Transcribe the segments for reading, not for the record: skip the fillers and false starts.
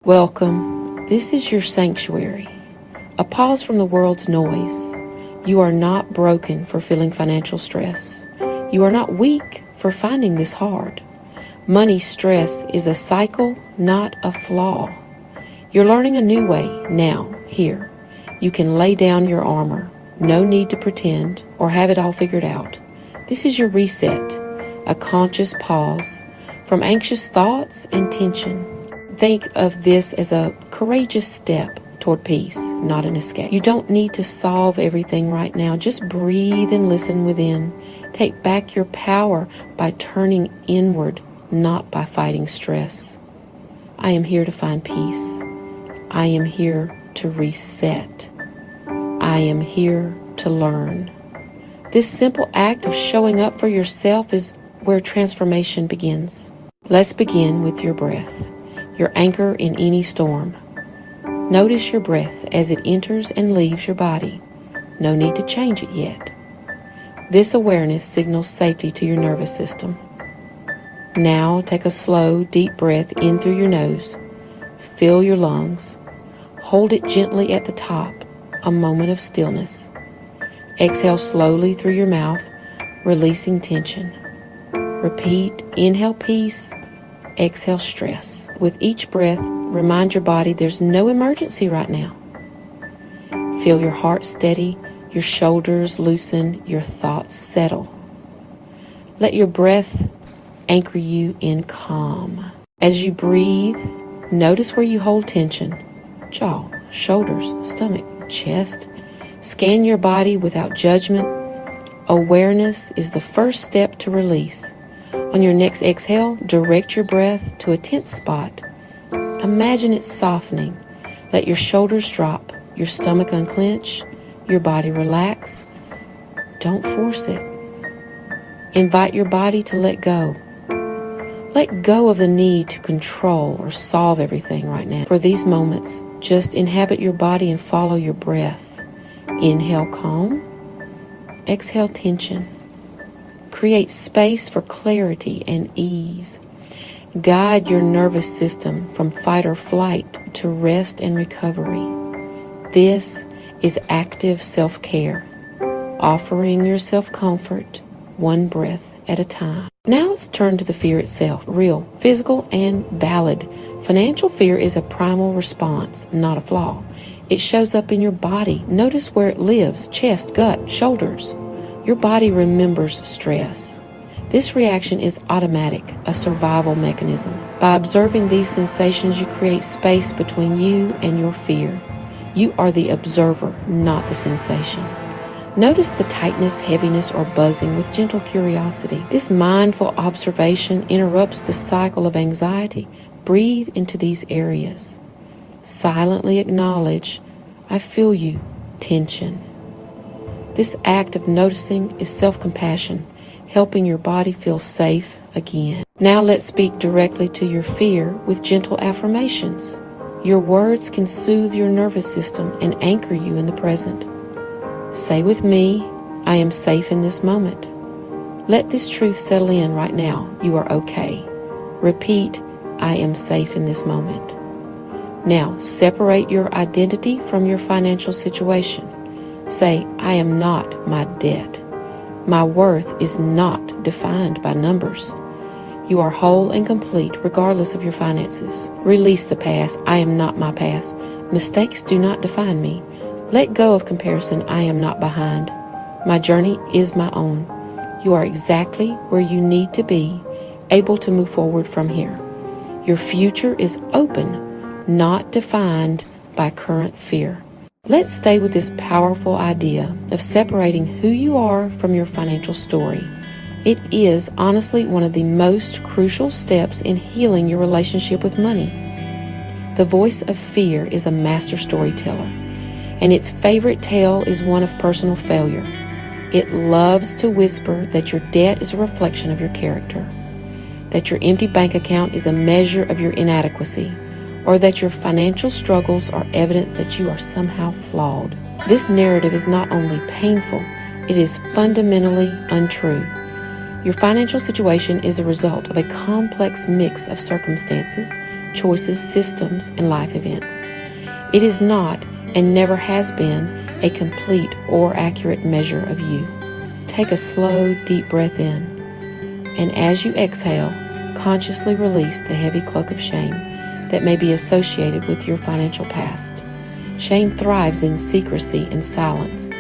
Welcome. This is your sanctuary. A pause from the world's noise. You are not broken for feeling financial stress. You are not weak for finding this hard. Money stress is a cycle, not a flaw. You're learning a new way now, here. You can lay down your armor. No need to pretend or have it all figured out. This is your reset, a conscious pause from anxious thoughts and tension. Think of this as a courageous step toward peace, not an escape. You don't need to solve everything right now. Just breathe and listen within. Take back your power by turning inward, not by fighting stress. I am here to find peace. I am here to reset. I am here to learn. This simple act of showing up for yourself is where transformation begins. Let's begin with your breath, your anchor in any storm. Notice your breath as it enters and leaves your body. No need to change it yet. This awareness signals safety to your nervous system. Now take a slow, deep breath in through your nose. Fill your lungs. Hold it gently at the top, a moment of stillness. Exhale slowly through your mouth, releasing tension. Repeat, inhale peace, exhale stress. With each breath, remind your body there's no emergency right now. Feel your heart steady, your shoulders loosen, your thoughts settle. Let your breath anchor you in calm. As you breathe, notice where you hold tension. Jaw, shoulders, stomach, chest. Scan your body without judgment. Awareness is the first step to release. On your next exhale, direct your breath to a tense spot. Imagine it softening. Let your shoulders drop, your stomach unclench, your body relax. Don't force it. Invite your body to let go. Let go of the need to control or solve everything right now. For these moments, just inhabit your body and follow your breath. Inhale calm, exhale tension. Create space for clarity and ease. Guide your nervous system from fight or flight to rest and recovery. This is active self-care, offering yourself comfort one breath at a time. Now let's turn to the fear itself, real, physical, and valid. Financial fear is a primal response, not a flaw. It shows up in your body. Notice where it lives, chest, gut, shoulders. Your body remembers stress. This reaction is automatic, a survival mechanism. By observing these sensations, you create space between you and your fear. You are the observer, not the sensation. Notice the tightness, heaviness, or buzzing with gentle curiosity. This mindful observation interrupts the cycle of anxiety. Breathe into these areas. Silently acknowledge, I feel you, tension. This act of noticing is self-compassion, helping your body feel safe again. Now let's speak directly to your fear with gentle affirmations. Your words can soothe your nervous system and anchor you in the present. Say with me, I am safe in this moment. Let this truth settle in right now. You are okay. Repeat, I am safe in this moment. Now, separate your identity from your financial situation. Say, I am not my debt. My worth is not defined by numbers. You are whole and complete regardless of your finances. Release the past. I am not my past. Mistakes do not define me. Let go of comparison. I am not behind. My journey is my own. You are exactly where you need to be, able to move forward from here. Your future is open, not defined by current fear. Let's stay with this powerful idea of separating who you are from your financial story. It is honestly one of the most crucial steps in healing your relationship with money. The voice of fear is a master storyteller, and its favorite tale is one of personal failure. It loves to whisper that your debt is a reflection of your character, that your empty bank account is a measure of your inadequacy, or that your financial struggles are evidence that you are somehow flawed. This narrative is not only painful, it is fundamentally untrue. Your financial situation is a result of a complex mix of circumstances, choices, systems, and life events. It is not and never has been a complete or accurate measure of you. Take a slow, deep breath in, and as you exhale, consciously release the heavy cloak of shame that may be associated with your financial past. Shame thrives in secrecy and silence,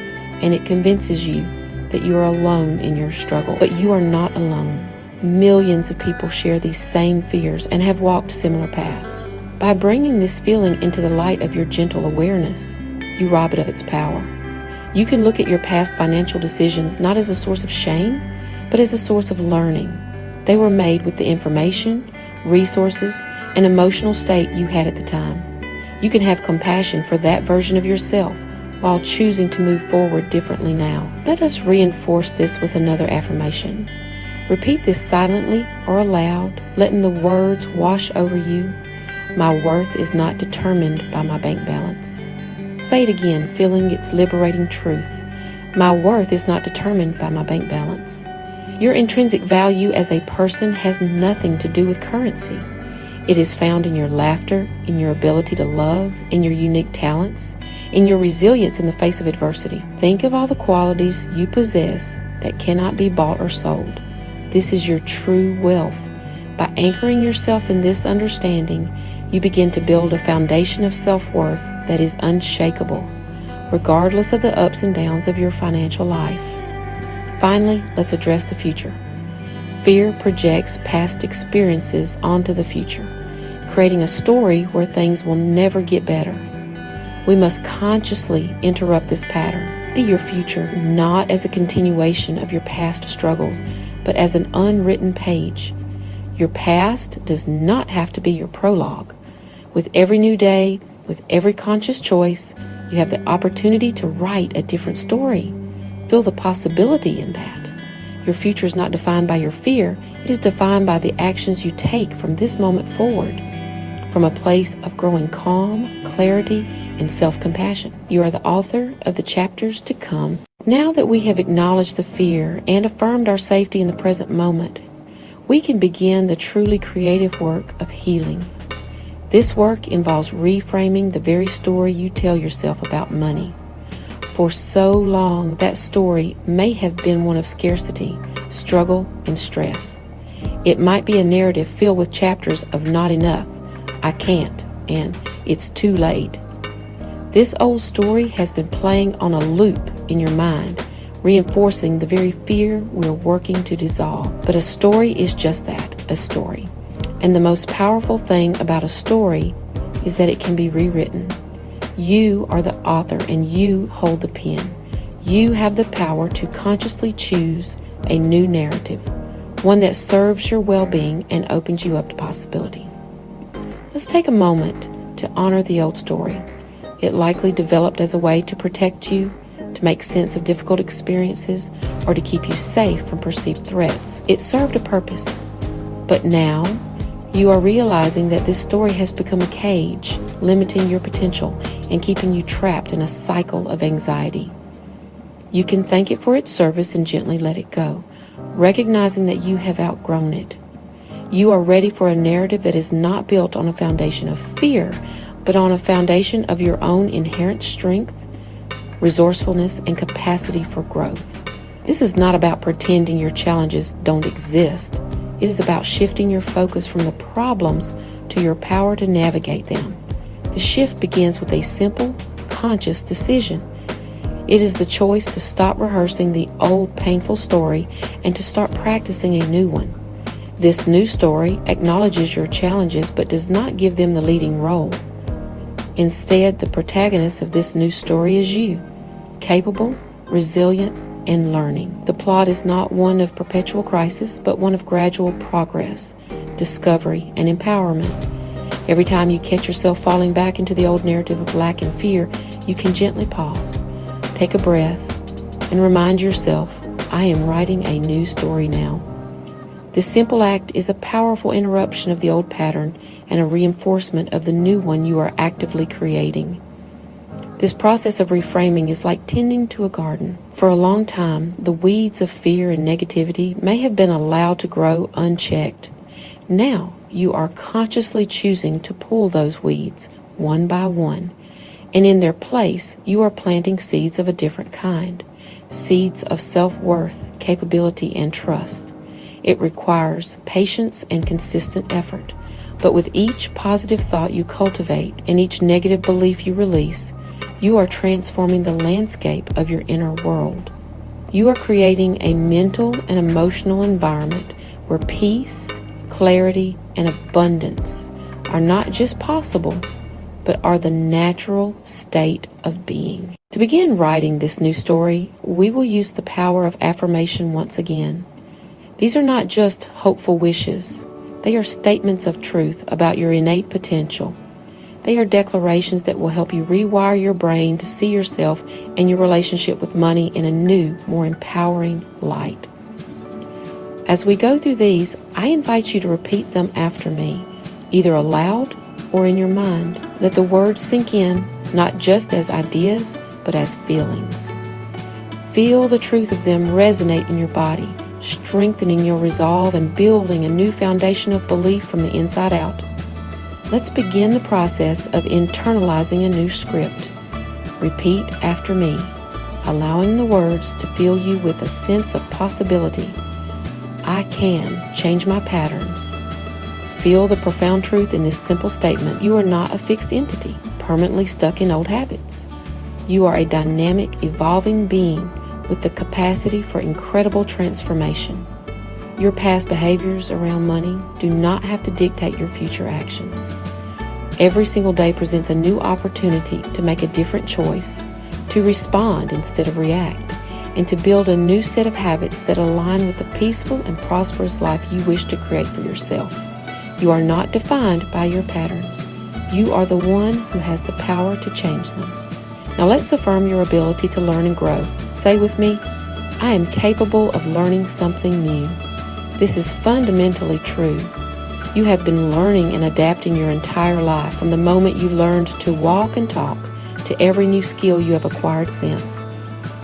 and it convinces you that you are alone in your struggle. But you are not alone. Millions of people share these same fears and have walked similar paths. By bringing this feeling into the light of your gentle awareness, you rob it of its power. You can look at your past financial decisions not as a source of shame, but as a source of learning. They were made with the information, resources, and emotional state you had at the time. You can have compassion for that version of yourself while choosing to move forward differently now. Let us reinforce this with another affirmation. Repeat this silently or aloud, letting the words wash over you. My worth is not determined by my bank balance. Say it again, feeling its liberating truth. My worth is not determined by my bank balance. Your intrinsic value as a person has nothing to do with currency. It is found in your laughter, in your ability to love, in your unique talents, in your resilience in the face of adversity. Think of all the qualities you possess that cannot be bought or sold. This is your true wealth. By anchoring yourself in this understanding, you begin to build a foundation of self-worth that is unshakable, regardless of the ups and downs of your financial life. Finally, let's address the future. Fear projects past experiences onto the future, creating a story where things will never get better. We must consciously interrupt this pattern. See your future not as a continuation of your past struggles, but as an unwritten page. Your past does not have to be your prologue. With every new day, with every conscious choice, you have the opportunity to write a different story. Feel the possibility in that. Your future is not defined by your fear. It is defined by the actions you take from this moment forward, from a place of growing calm, clarity, and self-compassion. You are the author of the chapters to come. Now that we have acknowledged the fear and affirmed our safety in the present moment, we can begin the truly creative work of healing. This work involves reframing the very story you tell yourself about money. For so long, that story may have been one of scarcity, struggle, and stress. It might be a narrative filled with chapters of not enough, I can't, and it's too late. This old story has been playing on a loop in your mind, reinforcing the very fear we're working to dissolve. But a story is just that, a story. And the most powerful thing about a story is that it can be rewritten. You are the author and you hold the pen. You have the power to consciously choose a new narrative, one that serves your well-being and opens you up to possibility. Let's take a moment to honor the old story. It likely developed as a way to protect you, to make sense of difficult experiences, or to keep you safe from perceived threats. It served a purpose. But now, you are realizing that this story has become a cage, limiting your potential and keeping you trapped in a cycle of anxiety. You can thank it for its service and gently let it go, recognizing that you have outgrown it. You are ready for a narrative that is not built on a foundation of fear, but on a foundation of your own inherent strength, resourcefulness, and capacity for growth. This is not about pretending your challenges don't exist. It is about shifting your focus from the problems to your power to navigate them. The shift begins with a simple, conscious decision. It is the choice to stop rehearsing the old painful story and to start practicing a new one. This new story acknowledges your challenges but does not give them the leading role. Instead, the protagonist of this new story is you, capable, resilient, and learning. The plot is not one of perpetual crisis, but one of gradual progress, discovery, and empowerment. Every time you catch yourself falling back into the old narrative of lack and fear, you can gently pause, take a breath, and remind yourself, I am writing a new story now. This simple act is a powerful interruption of the old pattern and a reinforcement of the new one you are actively creating. This process of reframing is like tending to a garden. For a long time, the weeds of fear and negativity may have been allowed to grow unchecked. Now, you are consciously choosing to pull those weeds one by one, and in their place, you are planting seeds of a different kind, seeds of self-worth, capability, and trust. It requires patience and consistent effort, but with each positive thought you cultivate and each negative belief you release, you are transforming the landscape of your inner world. You are creating a mental and emotional environment where peace, clarity, and abundance are not just possible, but are the natural state of being. To begin writing this new story, we will use the power of affirmation once again. These are not just hopeful wishes. They are statements of truth about your innate potential. They are declarations that will help you rewire your brain to see yourself and your relationship with money in a new, more empowering light. As we go through these, I invite you to repeat them after me, either aloud or in your mind. Let the words sink in, not just as ideas, but as feelings. Feel the truth of them resonate in your body, strengthening your resolve and building a new foundation of belief from the inside out. Let's begin the process of internalizing a new script. Repeat after me, allowing the words to fill you with a sense of possibility. I can change my patterns. Feel the profound truth in this simple statement. You are not a fixed entity, permanently stuck in old habits. You are a dynamic, evolving being with the capacity for incredible transformation. Your past behaviors around money do not have to dictate your future actions. Every single day presents a new opportunity to make a different choice, to respond instead of react, and to build a new set of habits that align with the peaceful and prosperous life you wish to create for yourself. You are not defined by your patterns. You are the one who has the power to change them. Now let's affirm your ability to learn and grow. Say with me, I am capable of learning something new. This is fundamentally true. You have been learning and adapting your entire life from the moment you learned to walk and talk to every new skill you have acquired since.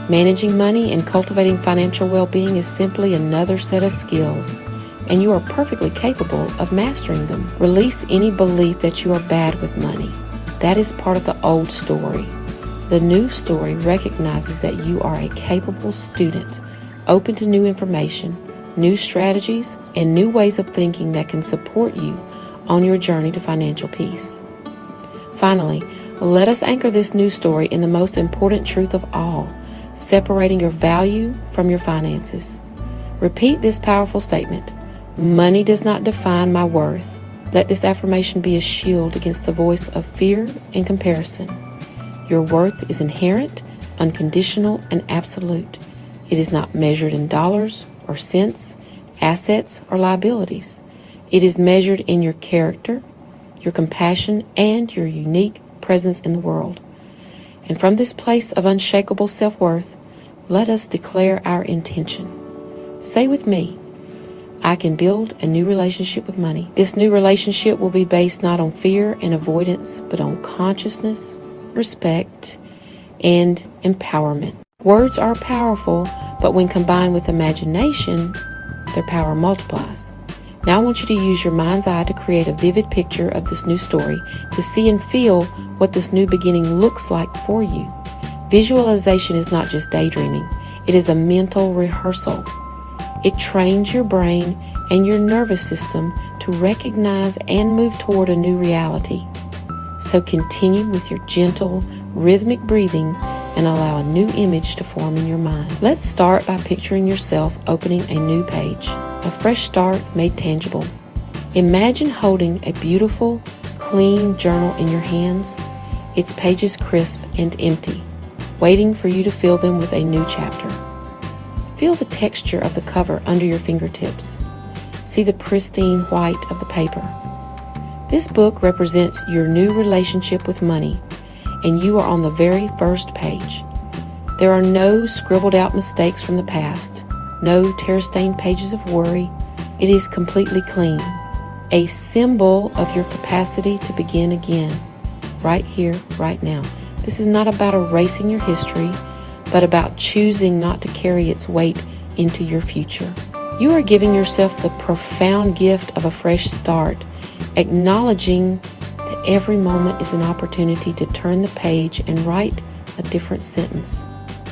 Managing money and cultivating financial well-being is simply another set of skills, and you are perfectly capable of mastering them. Release any belief that you are bad with money. That is part of the old story. The new story recognizes that you are a capable student, open to new information, new strategies, and new ways of thinking that can support you on your journey to financial peace. Finally, let us anchor this new story in the most important truth of all, separating your value from your finances. Repeat this powerful statement. Money does not define my worth. Let this affirmation be a shield against the voice of fear and comparison. Your worth is inherent, unconditional, and absolute. It is not measured in dollars or cents, assets or liabilities. It is measured in your character, your compassion, and your unique presence in the world. And from this place of unshakable self-worth, let us declare our intention. Say with me, I can build a new relationship with money. This new relationship will be based not on fear and avoidance, but on consciousness, respect, and empowerment. Words are powerful, but when combined with imagination, their power multiplies. Now I want you to use your mind's eye to create a vivid picture of this new story, to see and feel what this new beginning looks like for you. Visualization is not just daydreaming. It is a mental rehearsal. It trains your brain and your nervous system to recognize and move toward a new reality. So continue with your gentle, rhythmic breathing and allow a new image to form in your mind. Let's start by picturing yourself opening a new page, a fresh start made tangible. Imagine holding a beautiful, clean journal in your hands, its pages crisp and empty, waiting for you to fill them with a new chapter. Feel the texture of the cover under your fingertips. See the pristine white of the paper. This book represents your new relationship with money, and you are on the very first page. There are no scribbled out mistakes from the past, no tear-stained pages of worry. It is completely clean, a symbol of your capacity to begin again, right here, right now. This is not about erasing your history, but about choosing not to carry its weight into your future. You are giving yourself the profound gift of a fresh start acknowledging that every moment is an opportunity to turn the page and write a different sentence,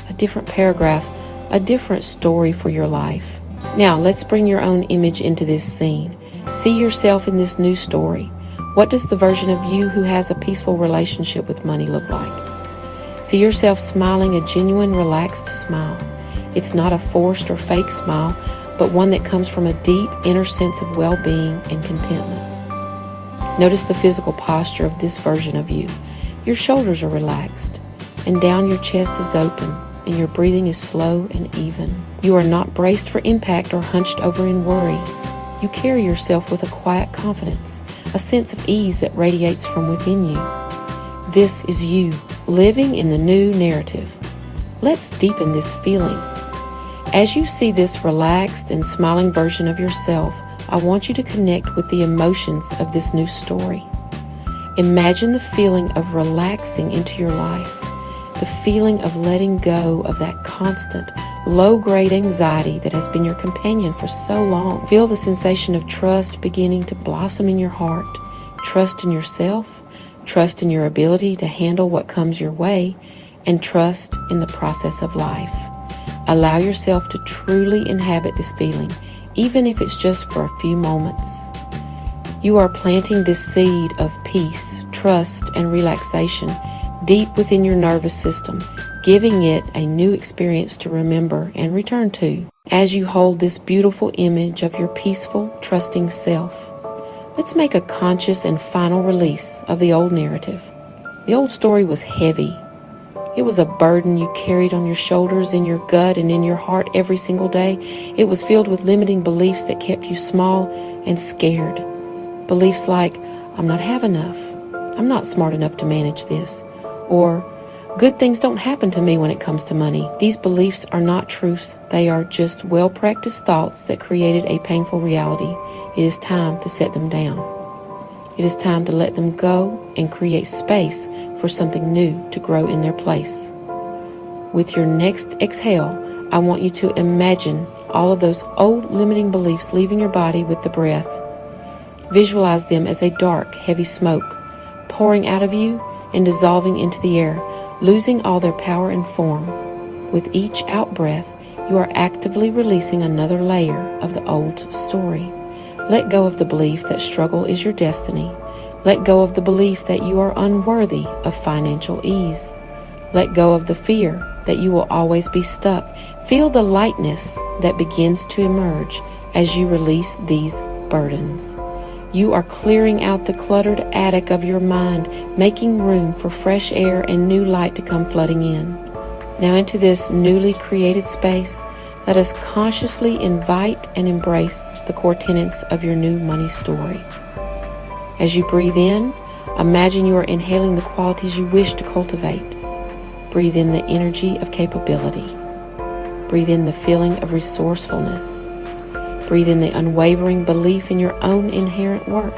a different paragraph, a different story for your life. Now, let's bring your own image into this scene. See yourself in this new story. What does the version of you who has a peaceful relationship with money look like? See yourself smiling a genuine, relaxed smile. It's not a forced or fake smile, but one that comes from a deep inner sense of well-being and contentment. Notice the physical posture of this version of you. Your shoulders are relaxed, and down your chest is open, and your breathing is slow and even. You are not braced for impact or hunched over in worry. You carry yourself with a quiet confidence, a sense of ease that radiates from within you. This is you, living in the new narrative. Let's deepen this feeling. As you see this relaxed and smiling version of yourself, I want you to connect with the emotions of this new story. Imagine the feeling of relaxing into your life, the feeling of letting go of that constant, low-grade anxiety that has been your companion for so long. Feel the sensation of trust beginning to blossom in your heart. Trust in yourself, trust in your ability to handle what comes your way, and trust in the process of life. Allow yourself to truly inhabit this feeling, even if it's just for a few moments. You are planting this seed of peace, trust, and relaxation deep within your nervous system, giving it a new experience to remember and return to. As you hold this beautiful image of your peaceful, trusting self, let's make a conscious and final release of the old narrative. The old story was heavy. It was a burden you carried on your shoulders, in your gut, and in your heart every single day. It was filled with limiting beliefs that kept you small and scared. Beliefs like, I'm not have enough, I'm not smart enough to manage this, or good things don't happen to me when it comes to money. These beliefs are not truths. They are just well-practiced thoughts that created a painful reality. It is time to set them down. It is time to let them go and create space for something new to grow in their place. With your next exhale, I want you to imagine all of those old limiting beliefs leaving your body with the breath. Visualize them as a dark, heavy smoke pouring out of you and dissolving into the air, losing all their power and form. With each out-breath, you are actively releasing another layer of the old story. Let go of the belief that struggle is your destiny. Let go of the belief that you are unworthy of financial ease. Let go of the fear that you will always be stuck. Feel the lightness that begins to emerge as you release these burdens. You are clearing out the cluttered attic of your mind, making room for fresh air and new light to come flooding in. Now into this newly created space, let us consciously invite and embrace the core tenets of your new money story. As you breathe in, imagine you are inhaling the qualities you wish to cultivate. Breathe in the energy of capability. Breathe in the feeling of resourcefulness. Breathe in the unwavering belief in your own inherent worth.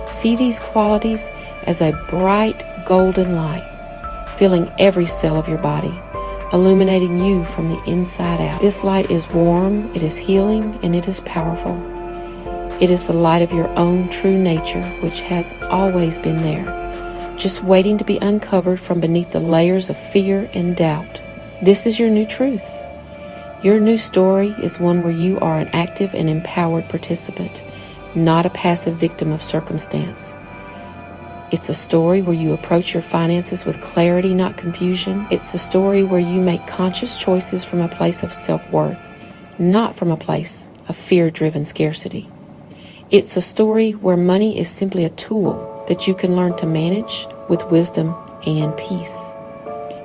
See these qualities as a bright golden light, filling every cell of your body, illuminating you from the inside out. This light is warm, it is healing, and it is powerful. It is the light of your own true nature, which has always been there, just waiting to be uncovered from beneath the layers of fear and doubt. This is your new truth. Your new story is one where you are an active and empowered participant, not a passive victim of circumstance. It's a story where you approach your finances with clarity, not confusion. It's a story where you make conscious choices from a place of self-worth, not from a place of fear-driven scarcity. It's a story where money is simply a tool that you can learn to manage with wisdom and peace.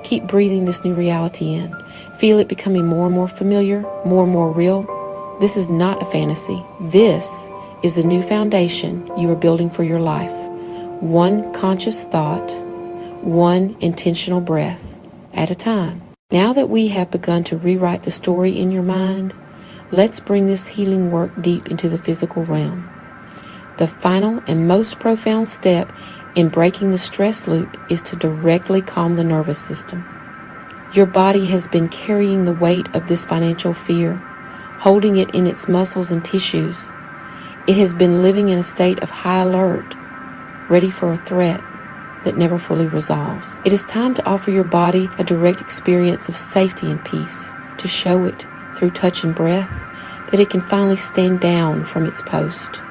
Keep breathing this new reality in. Feel it becoming more and more familiar, more and more real. This is not a fantasy. This is the new foundation you are building for your life. One conscious thought, one intentional breath at a time. Now that we have begun to rewrite the story in your mind, let's bring this healing work deep into the physical realm. The final and most profound step in breaking the stress loop is to directly calm the nervous system. Your body has been carrying the weight of this financial fear, holding it in its muscles and tissues. It has been living in a state of high alert, ready for a threat that never fully resolves. It is time to offer your body a direct experience of safety and peace, to show it through touch and breath that it can finally stand down from its post.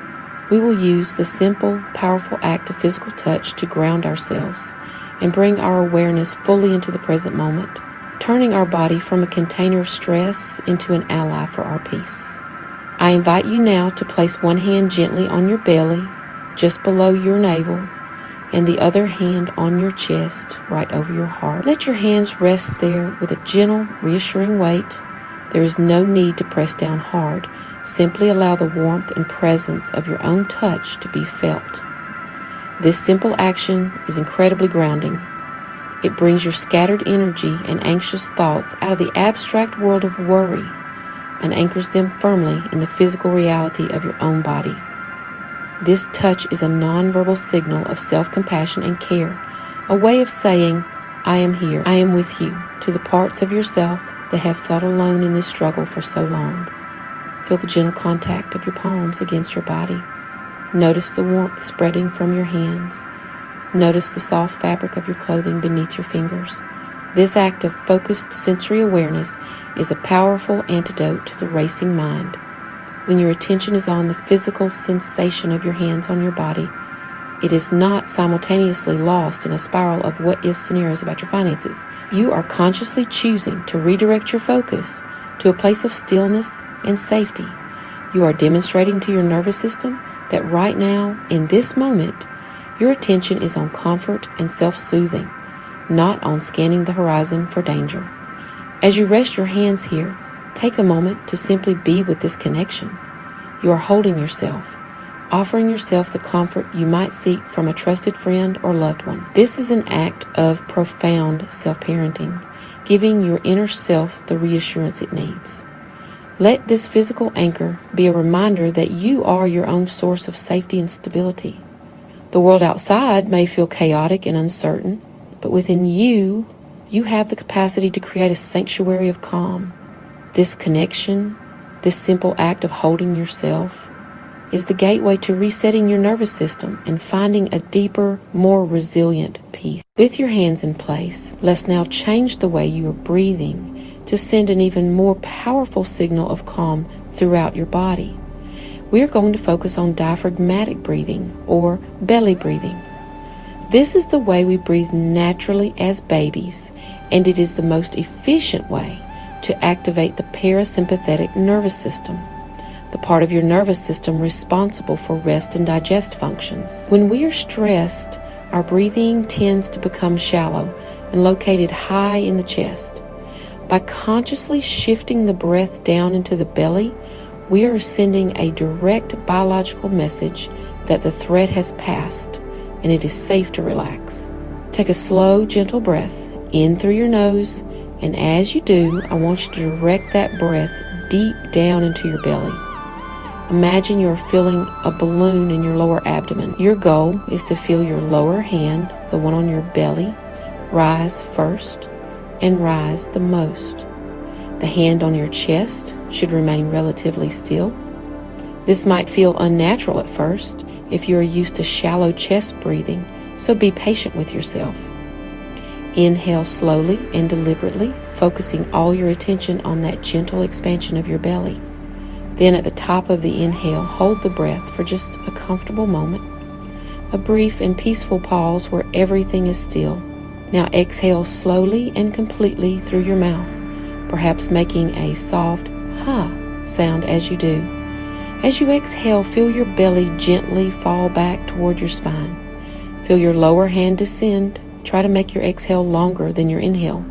We will use the simple, powerful act of physical touch to ground ourselves and bring our awareness fully into the present moment, turning our body from a container of stress into an ally for our peace. I invite you now to place one hand gently on your belly, just below your navel, and the other hand on your chest, right over your heart. Let your hands rest there with a gentle, reassuring weight. There is no need to press down hard. Simply allow the warmth and presence of your own touch to be felt. This simple action is incredibly grounding. It brings your scattered energy and anxious thoughts out of the abstract world of worry and anchors them firmly in the physical reality of your own body. This touch is a nonverbal signal of self-compassion and care, a way of saying, I am here, I am with you, to the parts of yourself that have felt alone in this struggle for so long. Feel the gentle contact of your palms against your body. Notice the warmth spreading from your hands. Notice the soft fabric of your clothing beneath your fingers. This act of focused sensory awareness is a powerful antidote to the racing mind. When your attention is on the physical sensation of your hands on your body, it is not simultaneously lost in a spiral of what-if scenarios about your finances. You are consciously choosing to redirect your focus to a place of stillness and safety. You are demonstrating to your nervous system that right now, in this moment, your attention is on comfort and self-soothing, not on scanning the horizon for danger. As you rest your hands here, take a moment to simply be with this connection. You are holding yourself, offering yourself the comfort you might seek from a trusted friend or loved one. This is an act of profound self-parenting, giving your inner self the reassurance it needs. Let this physical anchor be a reminder that you are your own source of safety and stability. The world outside may feel chaotic and uncertain, but within you, you have the capacity to create a sanctuary of calm. This connection, this simple act of holding yourself, is the gateway to resetting your nervous system and finding a deeper, more resilient peace. With your hands in place, let's now change the way you are breathing to send an even more powerful signal of calm throughout your body. We are going to focus on diaphragmatic breathing or belly breathing. This is the way we breathe naturally as babies, and it is the most efficient way to activate the parasympathetic nervous system, the part of your nervous system responsible for rest and digest functions. When we are stressed, our breathing tends to become shallow and located high in the chest. By consciously shifting the breath down into the belly, we are sending a direct biological message that the threat has passed and it is safe to relax. Take a slow, gentle breath in through your nose, and as you do, I want you to direct that breath deep down into your belly. Imagine you're filling a balloon in your lower abdomen. Your goal is to feel your lower hand, the one on your belly, rise first and rise the most. The hand on your chest should remain relatively still. This might feel unnatural at first if you are used to shallow chest breathing, so be patient with yourself. Inhale slowly and deliberately, focusing all your attention on that gentle expansion of your belly. Then at the top of the inhale, hold the breath for just a comfortable moment, a brief and peaceful pause where everything is still. Now exhale slowly and completely through your mouth, perhaps making a soft ha sound as you do. As you exhale, feel your belly gently fall back toward your spine. Feel your lower hand descend. Try to make your exhale longer than your inhale.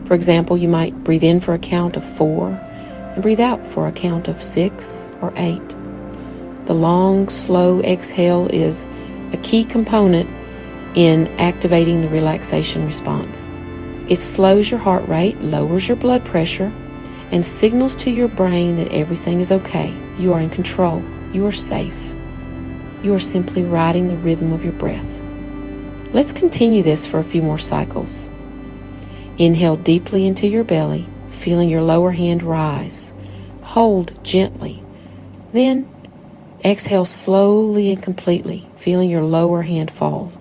For example, you might breathe in for a count of 4 and breathe out for a count of 6 or 8. The long, slow exhale is a key component in activating the relaxation response. It slows your heart rate, lowers your blood pressure, and signals to your brain that everything is okay. You are in control. You are safe. You are simply riding the rhythm of your breath. Let's continue this for a few more cycles. Inhale deeply into your belly, feeling your lower hand rise. Hold gently. Then Exhale slowly and completely, feeling your lower hand fall.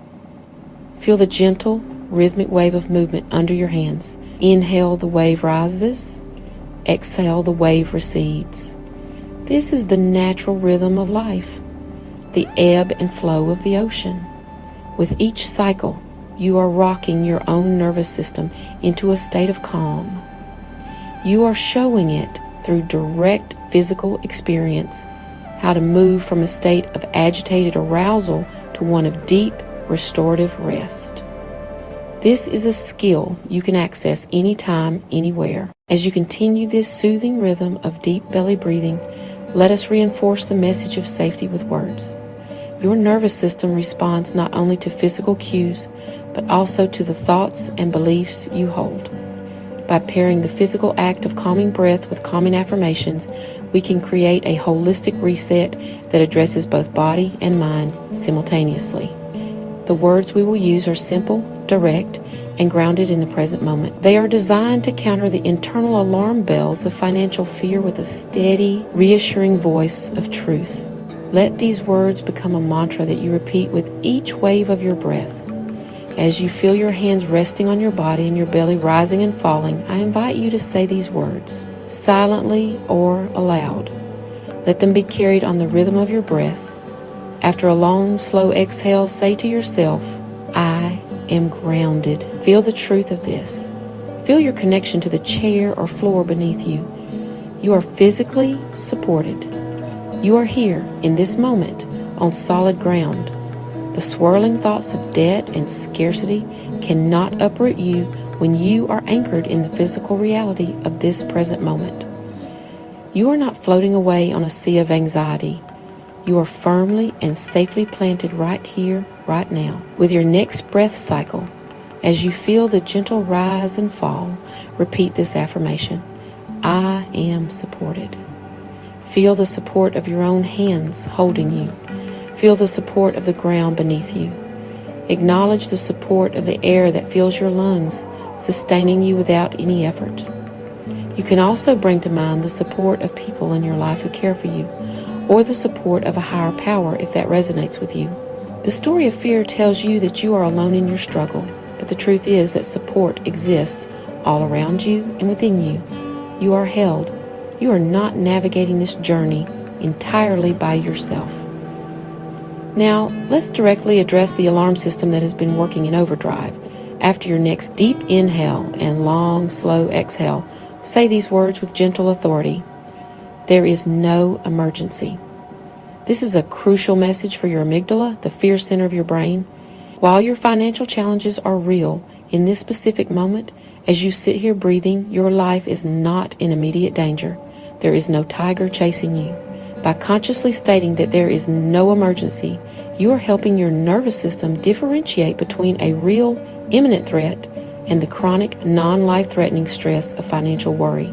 Feel the gentle, rhythmic wave of movement under your hands. Inhale, the wave rises. Exhale, the wave recedes. This is the natural rhythm of life, the ebb and flow of the ocean. With each cycle, you are rocking your own nervous system into a state of calm. You are showing it through direct physical experience how to move from a state of agitated arousal to one of deep, restorative rest. This is a skill you can access anytime, anywhere. As you continue this soothing rhythm of deep belly breathing, let us reinforce the message of safety with words. Your nervous system responds not only to physical cues, but also to the thoughts and beliefs you hold. By pairing the physical act of calming breath with calming affirmations, we can create a holistic reset that addresses both body and mind simultaneously. The words we will use are simple, direct, and grounded in the present moment. They are designed to counter the internal alarm bells of financial fear with a steady, reassuring voice of truth. Let these words become a mantra that you repeat with each wave of your breath. As you feel your hands resting on your body and your belly rising and falling, I invite you to say these words, silently or aloud. Let them be carried on the rhythm of your breath. After a long, slow exhale, say to yourself, I am grounded. Feel the truth of this. Feel your connection to the chair or floor beneath you. You are physically supported. You are here, in this moment, on solid ground. The swirling thoughts of debt and scarcity cannot uproot you when you are anchored in the physical reality of this present moment. You are not floating away on a sea of anxiety. You are firmly and safely planted right here, right now. With your next breath cycle, as you feel the gentle rise and fall, repeat this affirmation. I am supported. Feel the support of your own hands holding you. Feel the support of the ground beneath you. Acknowledge the support of the air that fills your lungs, sustaining you without any effort. You can also bring to mind the support of people in your life who care for you, or the support of a higher power if that resonates with you. The story of fear tells you that you are alone in your struggle, but the truth is that support exists all around you and within you. You are held. You are not navigating this journey entirely by yourself. Now, let's directly address the alarm system that has been working in overdrive. After your next deep inhale and long, slow exhale, say these words with gentle authority. There is no emergency. This is a crucial message for your amygdala, the fear center of your brain. While your financial challenges are real, in this specific moment, as you sit here breathing, your life is not in immediate danger. There is no tiger chasing you. By consciously stating that there is no emergency, you are helping your nervous system differentiate between a real, imminent threat and the chronic, non-life-threatening stress of financial worry.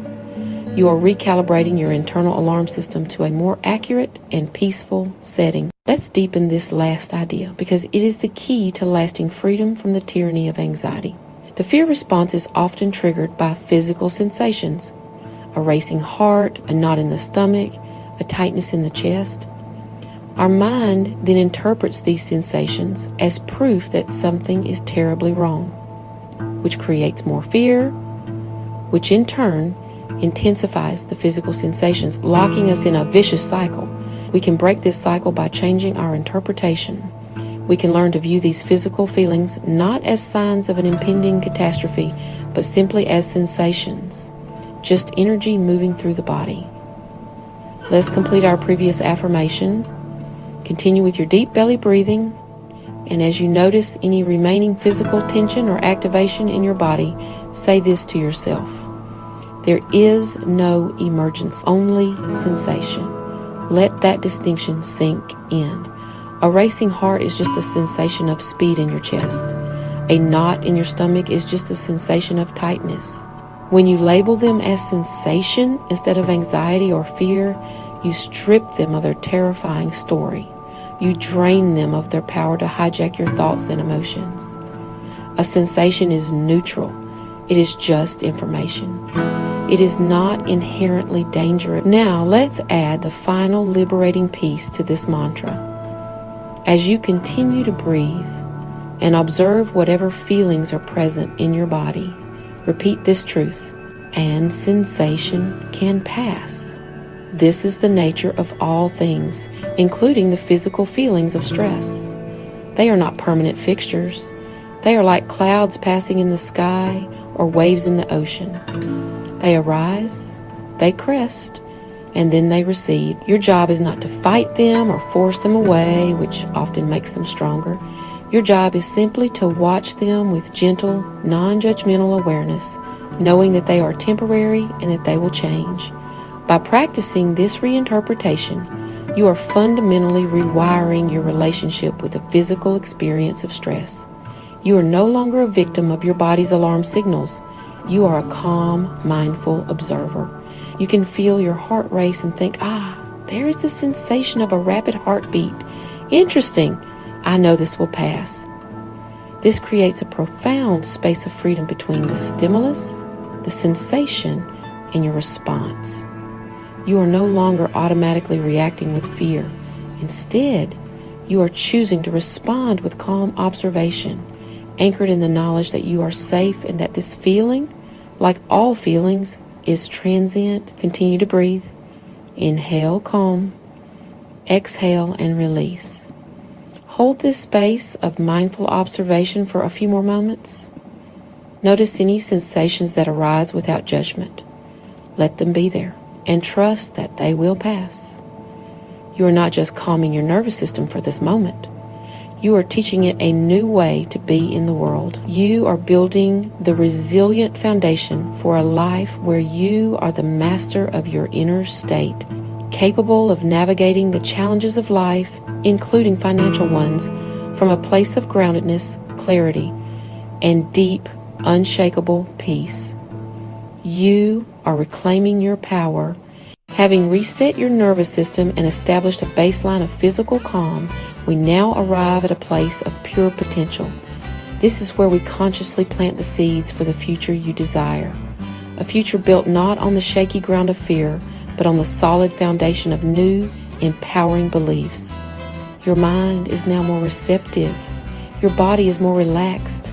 You are recalibrating your internal alarm system to a more accurate and peaceful setting. Let's deepen this last idea because it is the key to lasting freedom from the tyranny of anxiety. The fear response is often triggered by physical sensations, a racing heart, a knot in the stomach, a tightness in the chest. Our mind then interprets these sensations as proof that something is terribly wrong, which creates more fear, which in turn intensifies the physical sensations, locking us in a vicious cycle. We can break this cycle by changing our interpretation. We can learn to view these physical feelings not as signs of an impending catastrophe, but simply as sensations, just energy moving through the body. Let's complete our previous affirmation. Continue with your deep belly breathing, and as you notice any remaining physical tension or activation in your body, say this to yourself. There is no emergency, only sensation. Let that distinction sink in. A racing heart is just a sensation of speed in your chest. A knot in your stomach is just a sensation of tightness. When you label them as sensation instead of anxiety or fear, you strip them of their terrifying story. You drain them of their power to hijack your thoughts and emotions. A sensation is neutral. It is just information. It is not inherently dangerous. Now, let's add the final liberating piece to this mantra. As you continue to breathe and observe whatever feelings are present in your body, repeat this truth: and sensation can pass. This is the nature of all things, including the physical feelings of stress. They are not permanent fixtures. They are like clouds passing in the sky or waves in the ocean. They arise, they crest, and then they recede. Your job is not to fight them or force them away, which often makes them stronger. Your job is simply to watch them with gentle, non-judgmental awareness, knowing that they are temporary and that they will change. By practicing this reinterpretation, you are fundamentally rewiring your relationship with the physical experience of stress. You are no longer a victim of your body's alarm signals. You are a calm, mindful observer. You can feel your heart race and think, there is the sensation of a rapid heartbeat. Interesting. I know this will pass. This creates a profound space of freedom between the stimulus, the sensation, and your response. You are no longer automatically reacting with fear. Instead, you are choosing to respond with calm observation, anchored in the knowledge that you are safe and that this feeling, like all feelings, is transient. Continue to breathe. Inhale, calm. Exhale and release. Hold this space of mindful observation for a few more moments. Notice any sensations that arise without judgment. Let them be there and trust that they will pass. You are not just calming your nervous system for this moment. You are teaching it a new way to be in the world. You are building the resilient foundation for a life where you are the master of your inner state, capable of navigating the challenges of life, including financial ones, from a place of groundedness, clarity, and deep, unshakable peace. You are reclaiming your power. Having reset your nervous system and established a baseline of physical calm, we now arrive at a place of pure potential. This is where we consciously plant the seeds for the future you desire. A future built not on the shaky ground of fear, but on the solid foundation of new, empowering beliefs. Your mind is now more receptive. Your body is more relaxed.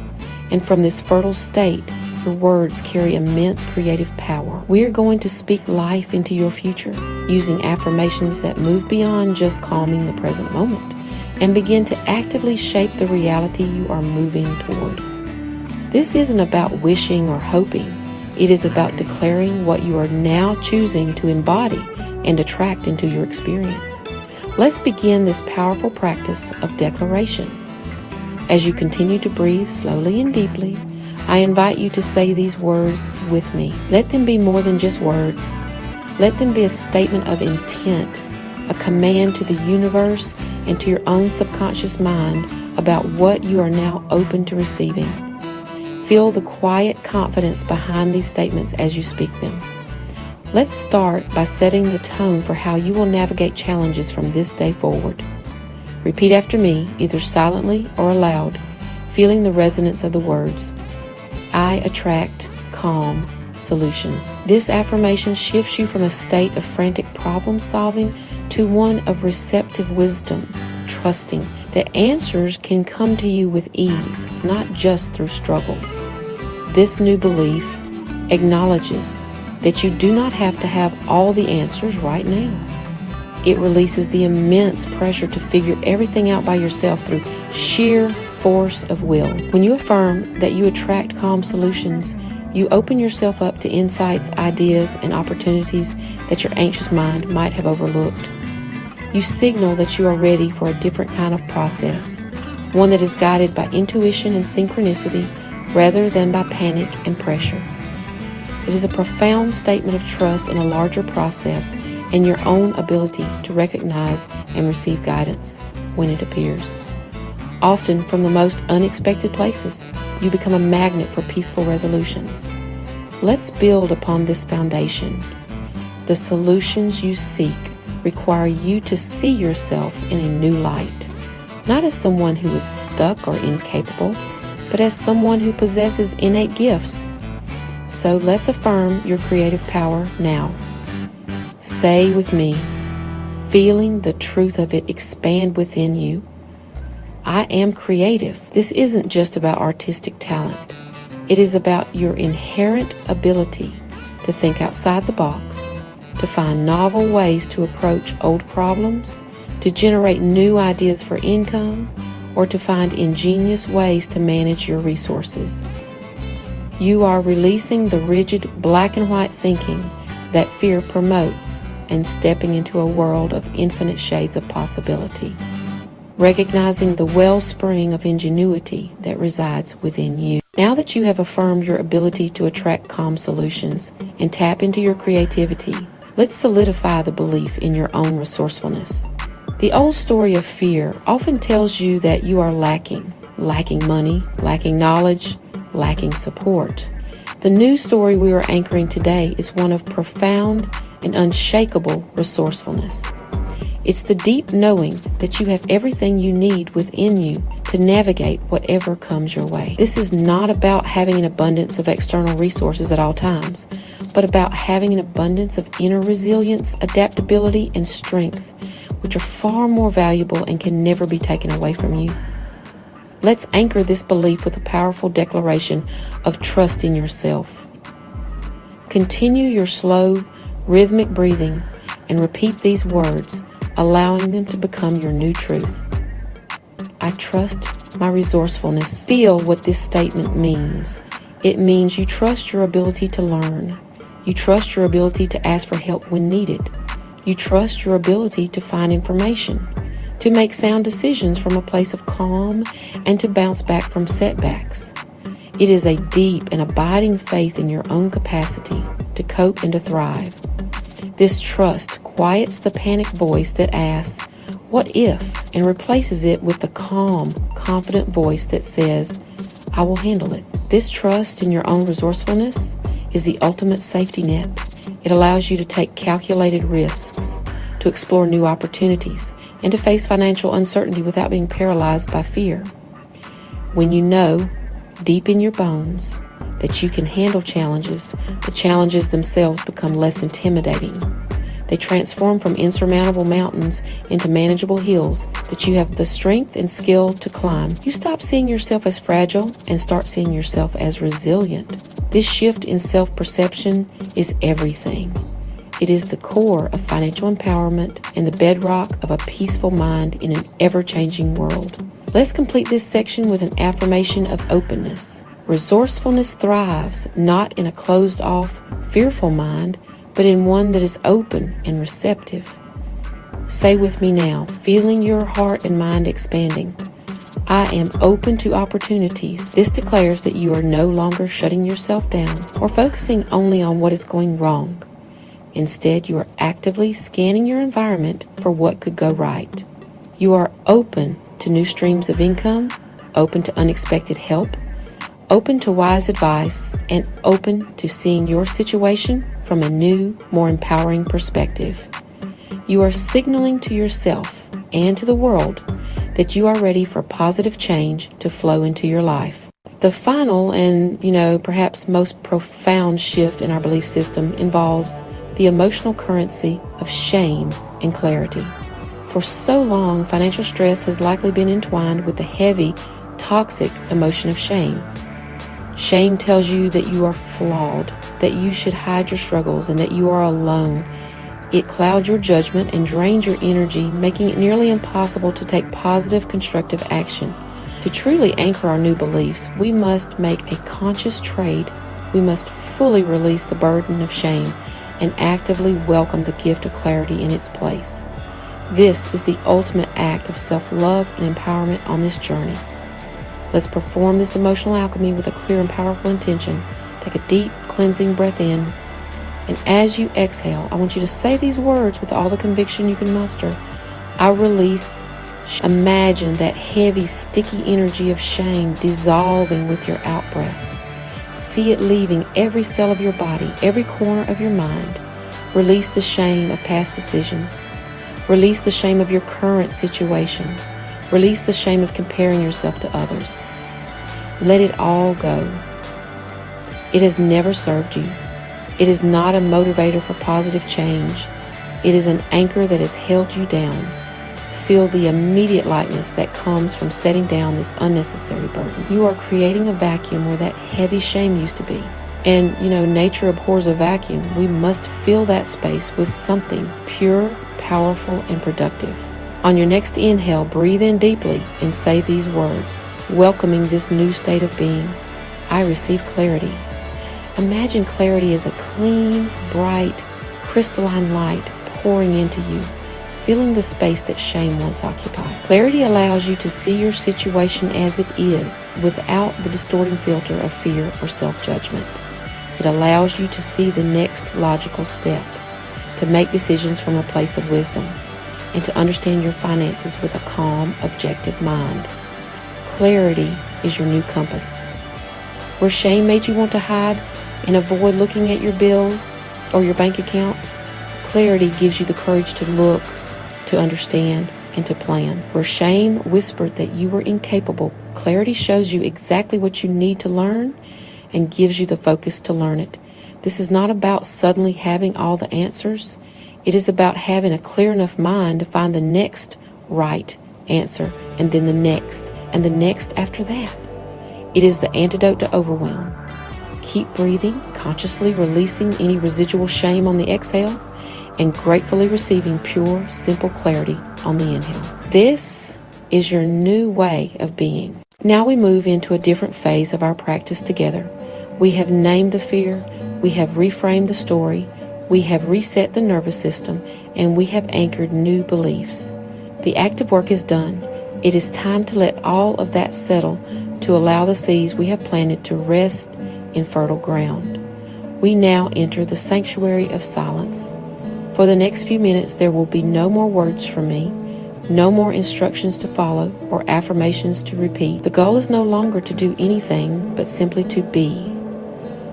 And from this fertile state, your words carry immense creative power. We are going to speak life into your future, using affirmations that move beyond just calming the present moment and begin to actively shape the reality you are moving toward. This isn't about wishing or hoping. It is about declaring what you are now choosing to embody and attract into your experience. Let's begin this powerful practice of declaration. As you continue to breathe slowly and deeply, I invite you to say these words with me. Let them be more than just words. Let them be a statement of intent, a command to the universe and to your own subconscious mind about what you are now open to receiving. Feel the quiet confidence behind these statements as you speak them. Let's start by setting the tone for how you will navigate challenges from this day forward. Repeat after me, either silently or aloud, feeling the resonance of the words. I attract calm solutions. This affirmation shifts you from a state of frantic problem solving to one of receptive wisdom, trusting that answers can come to you with ease, not just through struggle. This new belief acknowledges that you do not have to have all the answers right now. It releases the immense pressure to figure everything out by yourself through sheer force of will. When you affirm that you attract calm solutions, you open yourself up to insights, ideas, and opportunities that your anxious mind might have overlooked. You signal that you are ready for a different kind of process, one that is guided by intuition and synchronicity rather than by panic and pressure. It is a profound statement of trust in a larger process and your own ability to recognize and receive guidance when it appears. Often from the most unexpected places, you become a magnet for peaceful resolutions. Let's build upon this foundation. The solutions you seek require you to see yourself in a new light, not as someone who is stuck or incapable, but as someone who possesses innate gifts. So let's affirm your creative power now. Say with me, feeling the truth of it expand within you, I am creative. This isn't just about artistic talent. It is about your inherent ability to think outside the box, to find novel ways to approach old problems, to generate new ideas for income, or to find ingenious ways to manage your resources. You are releasing the rigid black and white thinking that fear promotes and stepping into a world of infinite shades of possibility, recognizing the wellspring of ingenuity that resides within you. Now that you have affirmed your ability to attract calm solutions and tap into your creativity, let's solidify the belief in your own resourcefulness. The old story of fear often tells you that you are lacking money, lacking knowledge, lacking support. The new story we are anchoring today is one of profound and unshakable resourcefulness. It's the deep knowing that you have everything you need within you to navigate whatever comes your way. This is not about having an abundance of external resources at all times, but about having an abundance of inner resilience, adaptability, and strength, which are far more valuable and can never be taken away from you. Let's anchor this belief with a powerful declaration of trust in yourself. Continue your slow, rhythmic breathing and repeat these words, allowing them to become your new truth. I trust my resourcefulness. Feel what this statement means. It means you trust your ability to learn. You trust your ability to ask for help when needed. You trust your ability to find information, to make sound decisions from a place of calm, and to bounce back from setbacks. It is a deep and abiding faith in your own capacity to cope and to thrive. This trust quiets the panic voice that asks, "What if?" and replaces it with the calm, confident voice that says, "I will handle it." This trust in your own resourcefulness is the ultimate safety net. It allows you to take calculated risks, to explore new opportunities, and to face financial uncertainty without being paralyzed by fear. When you know, deep in your bones, that you can handle challenges, the challenges themselves become less intimidating. They transform from insurmountable mountains into manageable hills that you have the strength and skill to climb. You stop seeing yourself as fragile and start seeing yourself as resilient. This shift in self-perception is everything. It is the core of financial empowerment and the bedrock of a peaceful mind in an ever-changing world. Let's complete this section with an affirmation of openness. Resourcefulness thrives not in a closed-off, fearful mind, but in one that is open and receptive. Say with me now, feeling your heart and mind expanding, I am open to opportunities. This declares that you are no longer shutting yourself down or focusing only on what is going wrong. Instead, you are actively scanning your environment for what could go right. You are open to new streams of income, open to unexpected help, open to wise advice, and open to seeing your situation from a new, more empowering perspective. You are signaling to yourself and to the world that you are ready for positive change to flow into your life. The final and, perhaps most profound shift in our belief system involves the emotional currency of shame and clarity. For so long, financial stress has likely been entwined with the heavy, toxic emotion of shame. Shame tells you that you are flawed, that you should hide your struggles, and that you are alone. It clouds your judgment and drains your energy, making it nearly impossible to take positive, constructive action. To truly anchor our new beliefs, we must make a conscious trade. We must fully release the burden of shame and actively welcome the gift of clarity in its place. This is the ultimate act of self-love and empowerment on this journey. Let's perform this emotional alchemy with a clear and powerful intention. Take a deep, cleansing breath in, and as you exhale, I want you to say these words with all the conviction you can muster. I release. Imagine that heavy, sticky energy of shame dissolving with your out-breath. See it leaving every cell of your body, every corner of your mind. Release the shame of past decisions. Release the shame of your current situation. Release the shame of comparing yourself to others. Let it all go. It has never served you. It is not a motivator for positive change. It is an anchor that has held you down. Feel the immediate lightness that comes from setting down this unnecessary burden. You are creating a vacuum where that heavy shame used to be. And, nature abhors a vacuum. We must fill that space with something pure, powerful, and productive. On your next inhale, breathe in deeply and say these words, welcoming this new state of being. I receive clarity. Imagine clarity as a clean, bright, crystalline light pouring into you, filling the space that shame once occupied. Clarity allows you to see your situation as it is without the distorting filter of fear or self-judgment. It allows you to see the next logical step, to make decisions from a place of wisdom, and to understand your finances with a calm, objective mind. Clarity is your new compass. Where shame made you want to hide and avoid looking at your bills or your bank account, clarity gives you the courage to look, to understand, and to plan. Where shame whispered that you were incapable, clarity shows you exactly what you need to learn and gives you the focus to learn it. This is not about suddenly having all the answers. It is about having a clear enough mind to find the next right answer, and then the next, and the next after that. It is the antidote to overwhelm. Keep breathing, consciously releasing any residual shame on the exhale, and gratefully receiving pure, simple clarity on the inhale. This is your new way of being. Now we move into a different phase of our practice together. We have named the fear, we have reframed the story, we have reset the nervous system, and we have anchored new beliefs. The active work is done. It is time to let all of that settle, to allow the seeds we have planted to rest in fertile ground. We now enter the sanctuary of silence. For the next few minutes, there will be no more words from me, no more instructions to follow or affirmations to repeat. The goal is no longer to do anything, but simply to be.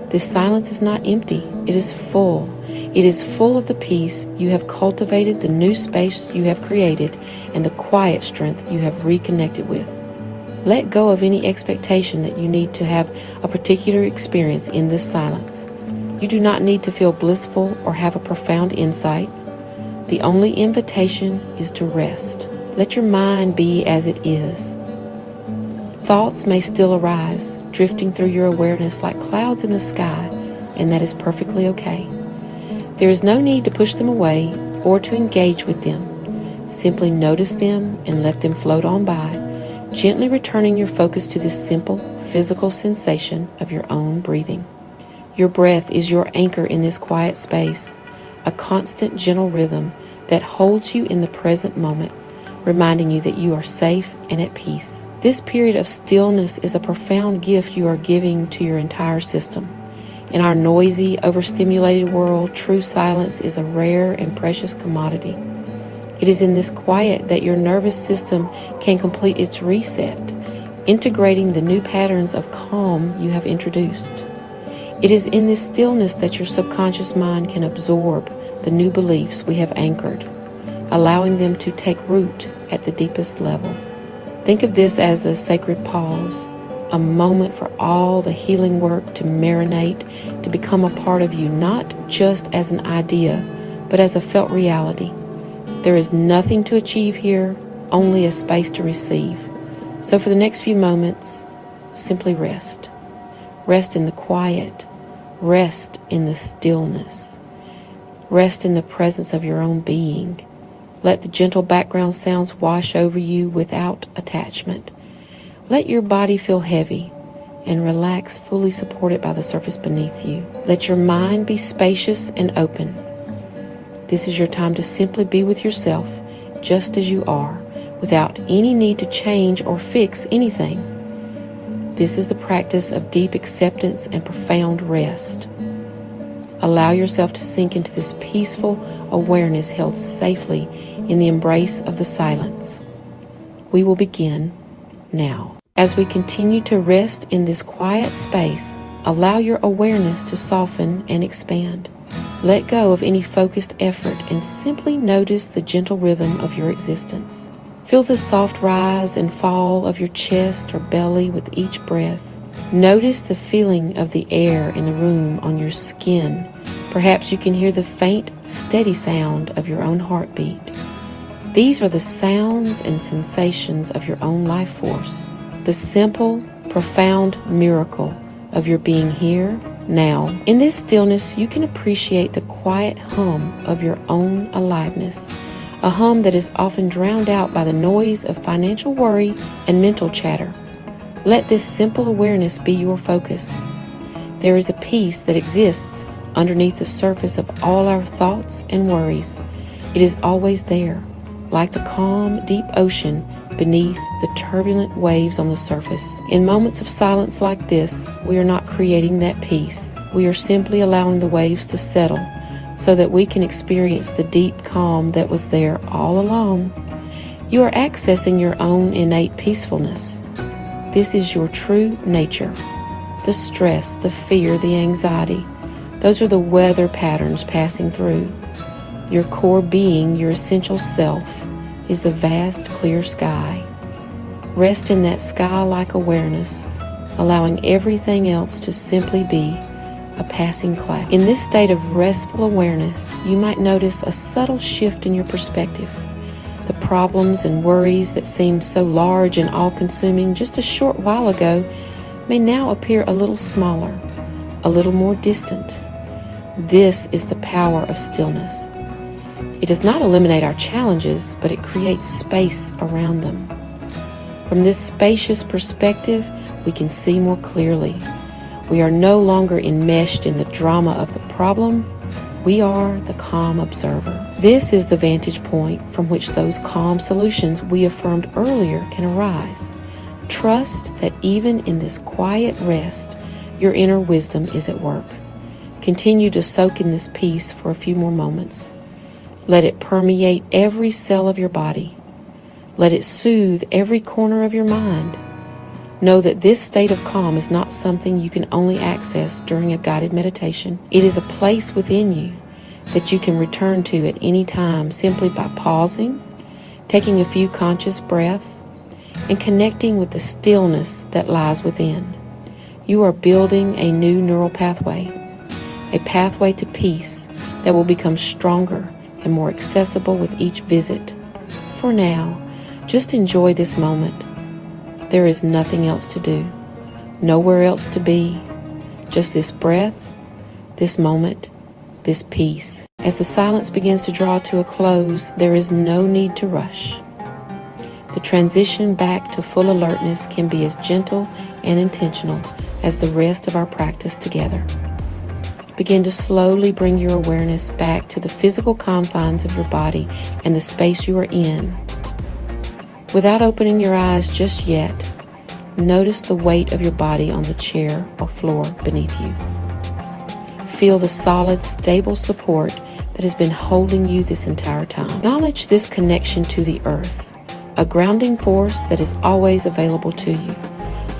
This silence is not empty. It is full. It is full of the peace you have cultivated, the new space you have created, and the quiet strength you have reconnected with. Let go of any expectation that you need to have a particular experience in this silence. You do not need to feel blissful or have a profound insight. The only invitation is to rest. Let your mind be as it is. Thoughts may still arise, drifting through your awareness like clouds in the sky, and that is perfectly okay. There is no need to push them away or to engage with them. Simply notice them and let them float on by, gently returning your focus to this simple physical sensation of your own breathing. Your breath is your anchor in this quiet space, a constant gentle rhythm that holds you in the present moment, reminding you that you are safe and at peace. This period of stillness is a profound gift you are giving to your entire system. In our noisy, overstimulated world, true silence is a rare and precious commodity. It is in this quiet that your nervous system can complete its reset, integrating the new patterns of calm you have introduced. It is in this stillness that your subconscious mind can absorb the new beliefs we have anchored, allowing them to take root at the deepest level. Think of this as a sacred pause, a moment for all the healing work to marinate, to become a part of you, not just as an idea, but as a felt reality. There is nothing to achieve here, only a space to receive. So for the next few moments, simply rest. Rest in the quiet. Rest in the stillness. Rest in the presence of your own being. Let the gentle background sounds wash over you without attachment. Let your body feel heavy and relax, fully supported by the surface beneath you. Let your mind be spacious and open. This is your time to simply be with yourself, just as you are, without any need to change or fix anything. This is the practice of deep acceptance and profound rest. Allow yourself to sink into this peaceful awareness held safely in the embrace of the silence. We will begin now. As we continue to rest in this quiet space, allow your awareness to soften and expand. Let go of any focused effort and simply notice the gentle rhythm of your existence. Feel the soft rise and fall of your chest or belly with each breath. Notice the feeling of the air in the room on your skin. Perhaps you can hear the faint, steady sound of your own heartbeat. These are the sounds and sensations of your own life force, the simple, profound miracle of your being here, now. In this stillness, you can appreciate the quiet hum of your own aliveness, a hum that is often drowned out by the noise of financial worry and mental chatter. Let this simple awareness be your focus. There is a peace that exists underneath the surface of all our thoughts and worries. It is always there, like the calm, deep ocean beneath the turbulent waves on the surface. In moments of silence like this, we are not creating that peace. We are simply allowing the waves to settle so that we can experience the deep calm that was there all along. You are accessing your own innate peacefulness. This is your true nature. The stress, the fear, the anxiety, those are the weather patterns passing through. Your core being, your essential self, is the vast, clear sky. Rest in that sky-like awareness, allowing everything else to simply be a passing cloud. In this state of restful awareness, you might notice a subtle shift in your perspective. The problems and worries that seemed so large and all-consuming just a short while ago may now appear a little smaller, a little more distant. This is the power of stillness. It does not eliminate our challenges, but it creates space around them. From this spacious perspective, we can see more clearly. We are no longer enmeshed in the drama of the problem. We are the calm observer. This is the vantage point from which those calm solutions we affirmed earlier can arise. Trust that even in this quiet rest, your inner wisdom is at work. Continue to soak in this peace for a few more moments. Let it permeate every cell of your body. Let it soothe every corner of your mind. Know that this state of calm is not something you can only access during a guided meditation. It is a place within you that you can return to at any time simply by pausing, taking a few conscious breaths, and connecting with the stillness that lies within. You are building a new neural pathway, a pathway to peace that will become stronger and more accessible with each visit. For now, just enjoy this moment. There is nothing else to do, nowhere else to be, just this breath, this moment, this peace. As the silence begins to draw to a close, there is no need to rush. The transition back to full alertness can be as gentle and intentional as the rest of our practice together. Begin to slowly bring your awareness back to the physical confines of your body and the space you are in. Without opening your eyes just yet, notice the weight of your body on the chair or floor beneath you. Feel the solid, stable support that has been holding you this entire time. Acknowledge this connection to the earth, a grounding force that is always available to you.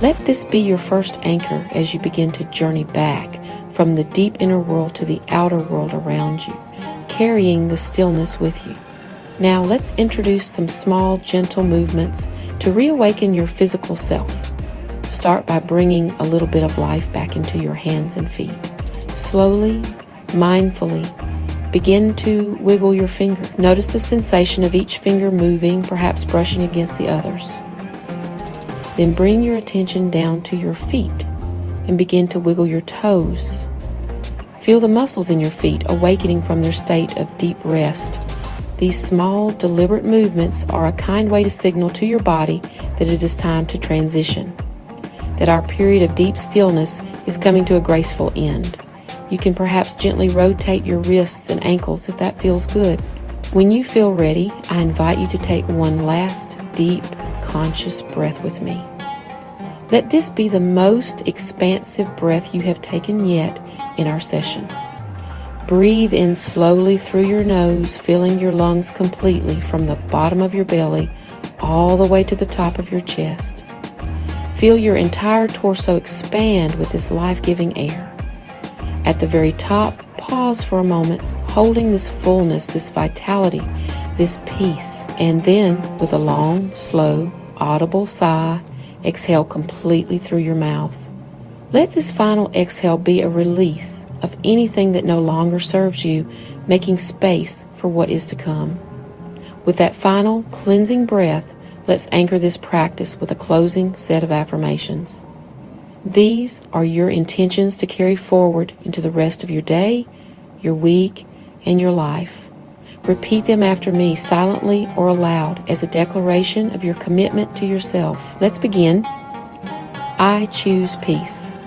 Let this be your first anchor as you begin to journey back from the deep inner world to the outer world around you, carrying the stillness with you. Now let's introduce some small, gentle movements to reawaken your physical self. Start by bringing a little bit of life back into your hands and feet. Slowly, mindfully, begin to wiggle your finger. Notice the sensation of each finger moving, perhaps brushing against the others. Then bring your attention down to your feet and begin to wiggle your toes. Feel the muscles in your feet awakening from their state of deep rest. These small, deliberate movements are a kind way to signal to your body that it is time to transition, that our period of deep stillness is coming to a graceful end. You can perhaps gently rotate your wrists and ankles if that feels good. When you feel ready, I invite you to take one last deep, conscious breath with me. Let this be the most expansive breath you have taken yet in our session. Breathe in slowly through your nose, filling your lungs completely from the bottom of your belly all the way to the top of your chest. Feel your entire torso expand with this life-giving air. At the very top, pause for a moment, holding this fullness, this vitality, this peace, and then with a long, slow, audible sigh, exhale completely through your mouth. Let this final exhale be a release of anything that no longer serves you, making space for what is to come. With that final cleansing breath, let's anchor this practice with a closing set of affirmations. These are your intentions to carry forward into the rest of your day, your week, and your life. Repeat them after me silently or aloud as a declaration of your commitment to yourself. Let's begin. I choose peace.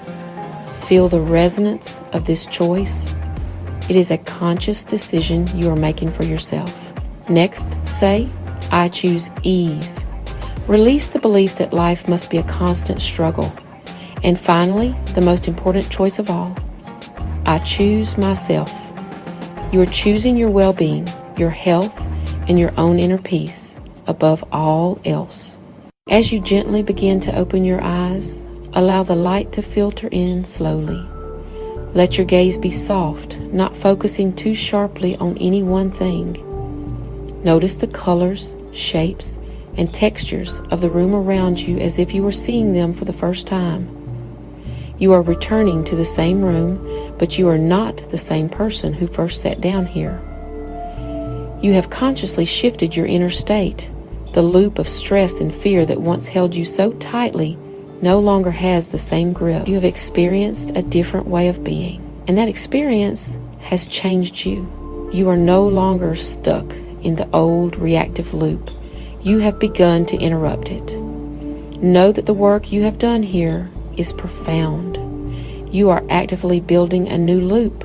Feel the resonance of this choice. It is a conscious decision you are making for yourself. Next, say, I choose ease. Release the belief that life must be a constant struggle. And finally, the most important choice of all, I choose myself. You are choosing your well-being, your health, and your own inner peace above all else. As you gently begin to open your eyes, allow the light to filter in slowly. Let your gaze be soft, not focusing too sharply on any one thing. Notice the colors, shapes, and textures of the room around you as if you were seeing them for the first time. You are returning to the same room, but you are not the same person who first sat down here. You have consciously shifted your inner state. The loop of stress and fear that once held you so tightly no longer has the same grip. You have experienced a different way of being, and that experience has changed you. You are no longer stuck in the old reactive loop. You have begun to interrupt it. Know that the work you have done here is profound. You are actively building a new loop,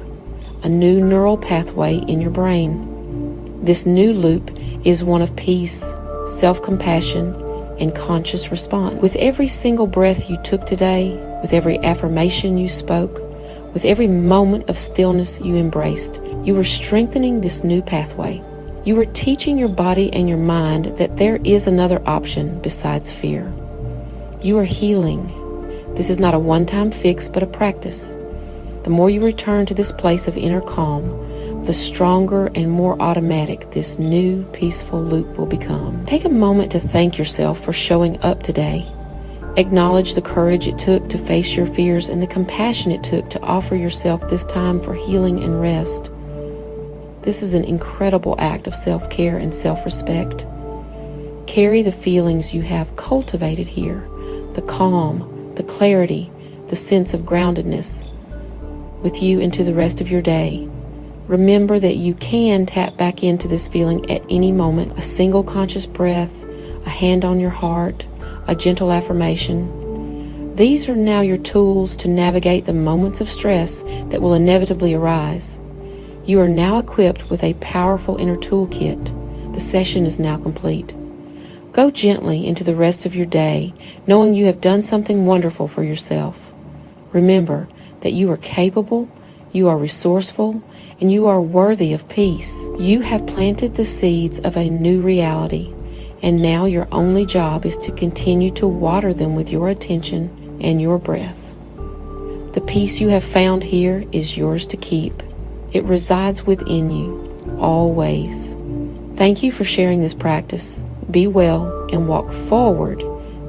a new neural pathway in your brain. This new loop is one of peace, self-compassion, and conscious response. With every single breath you took today, with every affirmation you spoke, with every moment of stillness you embraced, you are strengthening this new pathway. You are teaching your body and your mind that there is another option besides fear. You are healing. This is not a one-time fix, but a practice. The more you return to this place of inner calm, the stronger and more automatic this new, peaceful loop will become. Take a moment to thank yourself for showing up today. Acknowledge the courage it took to face your fears and the compassion it took to offer yourself this time for healing and rest. This is an incredible act of self-care and self-respect. Carry the feelings you have cultivated here, the calm, the clarity, the sense of groundedness, with you into the rest of your day. Remember that you can tap back into this feeling at any moment. A single conscious breath, a hand on your heart, a gentle affirmation. These are now your tools to navigate the moments of stress that will inevitably arise. You are now equipped with a powerful inner toolkit. The session is now complete. Go gently into the rest of your day, knowing you have done something wonderful for yourself. Remember that you are capable, you are resourceful, and you are worthy of peace. You have planted the seeds of a new reality, and now your only job is to continue to water them with your attention and your breath. The peace you have found here is yours to keep. It resides within you, always. Thank you for sharing this practice. Be well and walk forward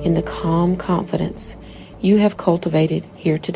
in the calm confidence you have cultivated here today.